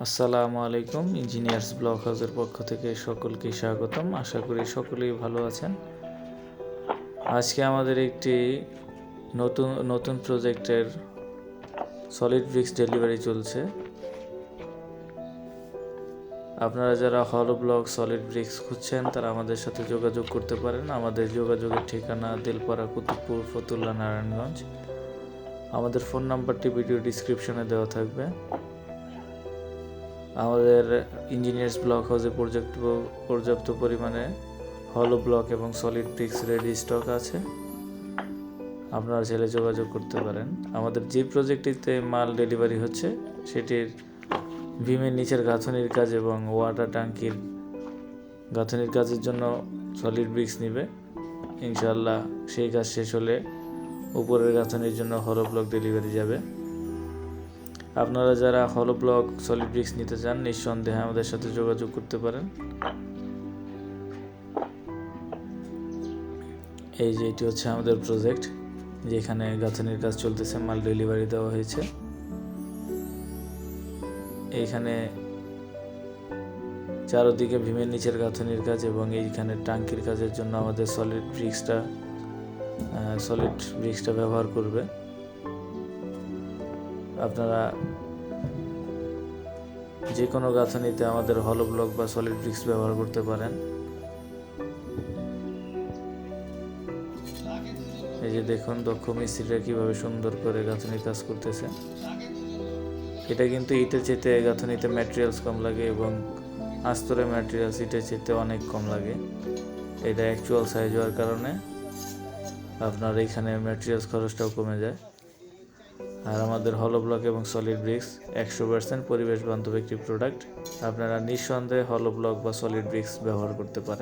আসসালামু আলাইকুম। Engineers block হাউসের পক্ষ থেকে সকলকে স্বাগতম। আশা করি সকলেই ভালো আছেন। আজকে আমাদের একটি নতুন প্রজেক্টের সলিড ব্রিক্স ডেলিভারি চলছে। আপনারা যারা হলো ব্লক সলিড ব্রিক্স খুঁজছেন তারা আমাদের সাথে যোগাযোগ করতে পারেন। আমাদের যোগাযোগের ঠিকানা দিলপাড়া, কুতুবপুর, ফতুল্লা, নারায়ণগঞ্জ। আমাদের ফোন নাম্বারটি ভিডিও ডিসক্রিপশনে দেওয়া থাকবে। আমাদের ইঞ্জিনিয়ার্স ব্লক হাউসে পর্যাপ্ত পরিমাণে হলো ব্লক এবং সলিড ব্রিক্স রেডি স্টক আছে, আপনারা চাইলে যোগাযোগ করতে পারেন। আমাদের যে প্রজেক্টটিতে মাল ডেলিভারি হচ্ছে সেটির বিমের নিচের গাঁথনির কাজ এবং ওয়াটার ট্যাঙ্কির গাঁথনির কাজের জন্য সলিড ব্রিক্স নিবে। ইনশাআল্লাহ সেই কাজ শেষ হলে উপরের গাঁথনির জন্য হলো ব্লক ডেলিভারি যাবে। আপনারা যারা হলো ব্লক সলিড ব্রিক্স নিতে চান নিঃসন্দেহে আমাদের সাথে যোগাযোগ করতে পারেন। এই যে এটি হচ্ছে আমাদের প্রজেক্ট, যেখানে গাঁথনির কাজ চলতেছে, মাল ডেলিভারি দেওয়া হয়েছে। এইখানে চারদিকে ভীমের নিচের গাঁথনির কাজ এবং এইখানে ট্যাঙ্কির কাজের জন্য আমাদের সলিড ব্রিক্সটা ব্যবহার করবে। আপনারা যে কোনো গাঁথনিতে আমাদের হলো ব্লক বা সলিড ব্রিক্স ব্যবহার করতে পারেন। এই যে দেখুন দক্ষ মিস্ত্রিরা কিভাবে সুন্দর করে গাঁথনির কাজ করতেছে। এটা কিন্তু ইটের চেতে গাঁথনিতে ম্যাটেরিয়ালস কম লাগে এবং আস্তরে ম্যাটেরিয়ালস ইটের চেতে অনেক কম লাগে। এটা অ্যাকচুয়াল সাইজ হওয়ার কারণে আপনার এইখানে ম্যাটেরিয়ালস খরচটাও কমে যায়। আর আমাদের হলো ব্লক এবং সলিড ব্রিক্স 100% পরিবেশ বান্ধব একটি প্রোডাক্ট। আপনারা নিঃসন্দেহে হলো ব্লক বা সলিড ব্রিক্স ব্যবহার করতে পারেন।